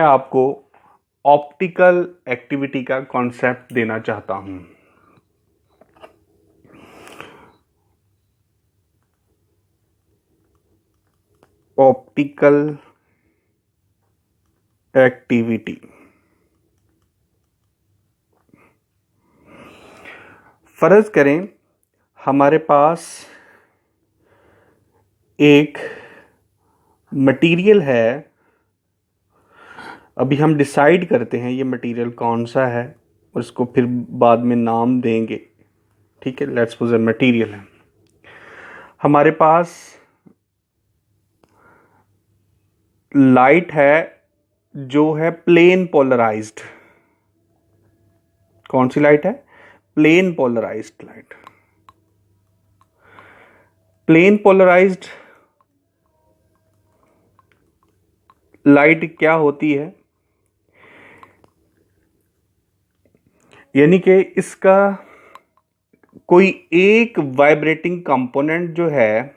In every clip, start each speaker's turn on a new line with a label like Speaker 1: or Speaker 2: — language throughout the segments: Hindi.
Speaker 1: आपको ऑप्टिकल एक्टिविटी का कॉन्सेप्ट देना चाहता हूं। ऑप्टिकल एक्टिविटी, फर्ज करें हमारे पास एक मटेरियल है। अभी हम डिसाइड करते हैं ये मटेरियल कौन सा है और इसको फिर बाद में नाम देंगे। ठीक है, लेट्स सपोज मटेरियल है हमारे पास। लाइट है जो है प्लेन पोलराइज्ड। कौन सी लाइट है? Plane polarised light. Plane polarised light क्या होती है? यानी कि इसका कोई एक वाइब्रेटिंग कंपोनेंट जो है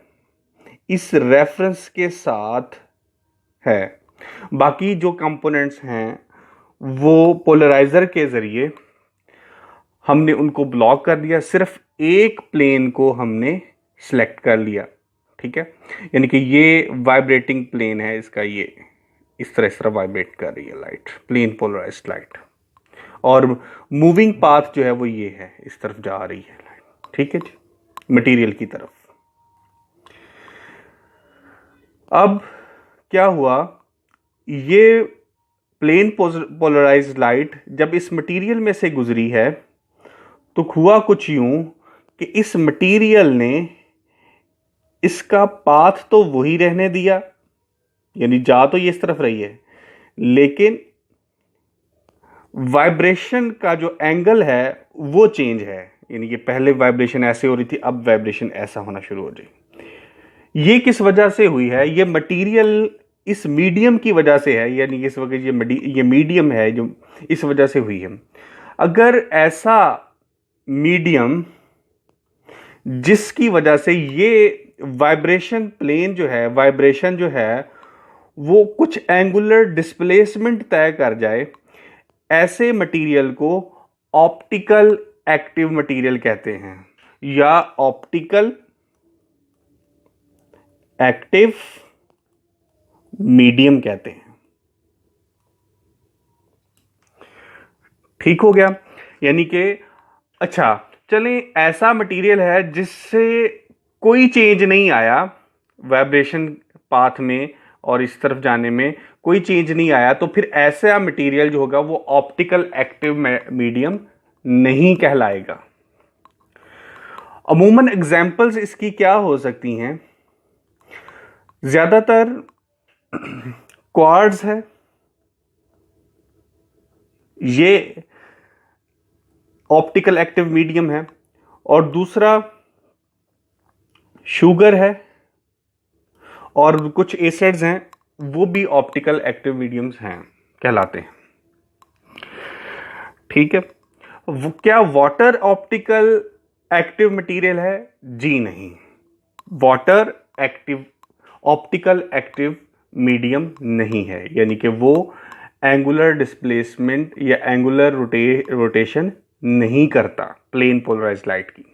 Speaker 1: इस रेफरेंस के साथ है, बाकी जो कंपोनेंट्स हैं वो पोलराइजर के जरिए हमने उनको ब्लॉक कर दिया, सिर्फ एक प्लेन को हमने सिलेक्ट कर लिया। ठीक है, यानी कि ये वाइब्रेटिंग प्लेन है इसका, ये इस तरह वाइब्रेट कर रही है लाइट, प्लेन पोलराइज्ड लाइट, और मूविंग पाथ जो है वो ये है, इस तरफ जा रही है लाइट। ठीक है जी, मटेरियल की तरफ। अब क्या हुआ, ये प्लेन पोलराइज्ड लाइट जब इस मटेरियल में से गुजरी है तो हुआ कुछ यूं कि इस मटेरियल ने इसका पाथ तो वही रहने दिया, यानी जा तो ये इस तरफ रही है, लेकिन वाइब्रेशन का जो एंगल है वो चेंज है। यानी कि पहले वाइब्रेशन ऐसे हो रही थी, अब वाइब्रेशन ऐसा होना शुरू हो जाए। ये किस वजह से हुई है? ये मटेरियल इस मीडियम की वजह से है, यानी इस वक्त ये मीडियम है जो इस वजह से हुई है। अगर ऐसा मीडियम जिसकी वजह से ये वाइब्रेशन प्लेन जो है, वाइब्रेशन जो है वो कुछ एंगुलर डिस्प्लेसमेंट तय कर जाए, ऐसे मटेरियल को ऑप्टिकल एक्टिव मटेरियल कहते हैं या ऑप्टिकल एक्टिव मीडियम कहते हैं। ठीक हो गया? यानी कि अच्छा चलें, ऐसा मटेरियल है जिससे कोई चेंज नहीं आया वाइब्रेशन पाथ में और इस तरफ जाने में कोई चेंज नहीं आया, तो फिर ऐसा मटेरियल जो होगा वो ऑप्टिकल एक्टिव मीडियम नहीं कहलाएगा। अमूमन एग्जाम्पल्स इसकी क्या हो सकती हैं? ज्यादातर क्वार्ट्ज है, ये ऑप्टिकल एक्टिव मीडियम है, और दूसरा शुगर है, और कुछ एसिड्स हैं वो भी ऑप्टिकल एक्टिव मीडियम्स हैं, कहलाते हैं। ठीक है, क्या वाटर ऑप्टिकल एक्टिव मटेरियल है? जी नहीं, water active optical active medium नहीं है, यानी कि वो एंगुलर डिस्प्लेसमेंट या एंगुलर रोटेशन नहीं करता प्लेन पोलराइज्ड लाइट की।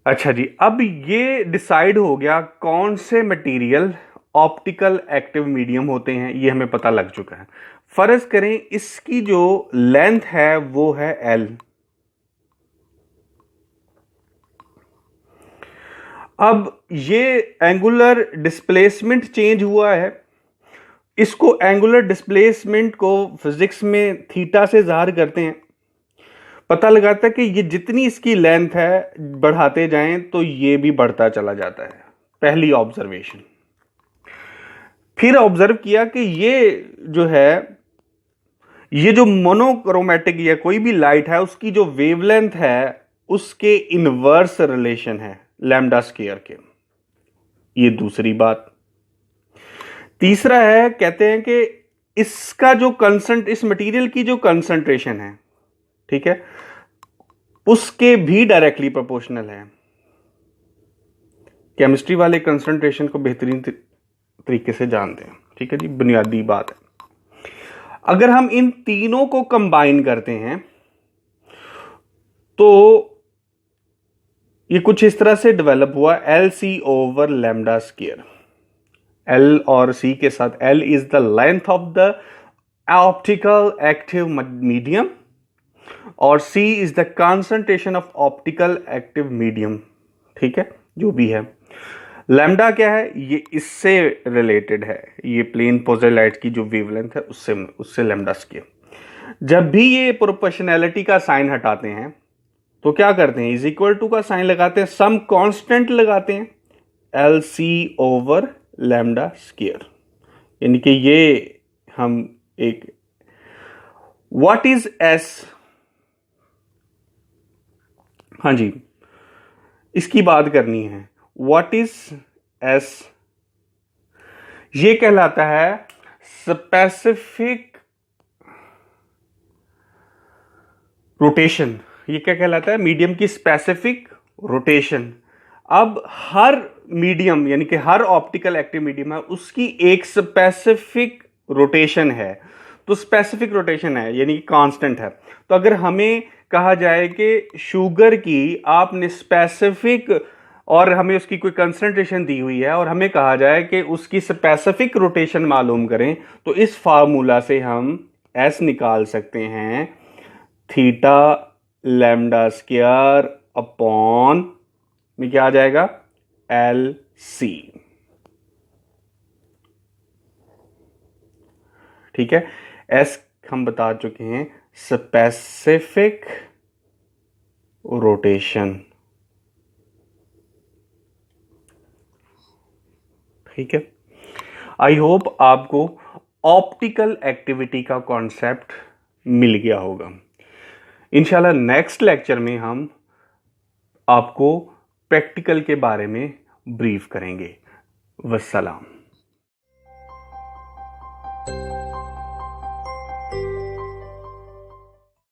Speaker 1: अच्छा जी, अब ये डिसाइड हो गया कौन से मटेरियल ऑप्टिकल एक्टिव मीडियम होते हैं, ये हमें पता लग चुका है। फर्ज करें इसकी जो लेंथ है वो है L। अब ये एंगुलर डिस्प्लेसमेंट चेंज हुआ है, इसको एंगुलर डिस्प्लेसमेंट को फिजिक्स में थीटा से ज़ाहिर करते हैं। पता लगाता है कि ये जितनी इसकी लेंथ है बढ़ाते जाएं तो ये भी बढ़ता चला जाता है। पहली ऑब्जर्वेशन। फिर ऑब्जर्व किया कि ये जो है, ये जो मोनोक्रोमेटिक या कोई भी लाइट है उसकी जो वेवलेंथ है उसके इनवर्स रिलेशन है लैम्डा स्क्वायर के। ये दूसरी बात। तीसरा है, कहते हैं कि इसका जो इस मटेरियल की जो कंसंट्रेशन है, ठीक है, उसके भी डायरेक्टली प्रोपोर्शनल है। केमिस्ट्री वाले कंसंट्रेशन को बेहतरीन तरीके से जानते हैं। ठीक है जी, बुनियादी बात है। अगर हम इन तीनों को कंबाइन करते हैं तो ये कुछ इस तरह से डेवलप हुआ, L C over lambda square. L और सी के साथ, L is the length of the optical active medium और C is the concentration of optical active medium. ठीक है, जो भी है। लैम्डा क्या है, ये इससे रिलेटेड है, ये प्लेन पॉजिटिव लाइट की जो वेवलेंथ है उससे लैम्डा स्क्वायर। जब भी ये प्रोपोर्शनैलिटी का साइन हटाते हैं तो क्या करते हैं, इज इक्वल टू का साइन लगाते हैं, सम कांस्टेंट लगाते हैं, L C over lambda square. यानी कि ये हम एक, व्हाट इज एस, हाँ जी इसकी बात करनी है। व्हाट इज एस, ये कहलाता है स्पेसिफिक रोटेशन। ये क्या कहलाता है, मीडियम की स्पेसिफिक रोटेशन। अब हर मीडियम यानी कि हर ऑप्टिकल एक्टिव मीडियम है, उसकी एक स्पेसिफिक रोटेशन है। तो स्पेसिफिक रोटेशन है यानी कि कांस्टेंट है। तो अगर हमें कहा जाए कि शुगर की आपने स्पेसिफिक, और हमें उसकी कोई कंसंट्रेशन दी हुई है और हमें कहा जाए कि उसकी स्पेसिफिक रोटेशन मालूम करें, तो इस फार्मूला से हम एस निकाल सकते हैं, थीटा लैम्डा स्क्वायर अपॉन में क्या आ जाएगा, एल सी। ठीक है, एस हम बता चुके हैं स्पेसिफिक रोटेशन। ठीक है, आई होप आपको ऑप्टिकल एक्टिविटी का कॉन्सेप्ट मिल गया होगा। इंशाल्लाह नेक्स्ट लेक्चर में हम आपको प्रैक्टिकल के बारे में ब्रीफ करेंगे। वस्सलाम।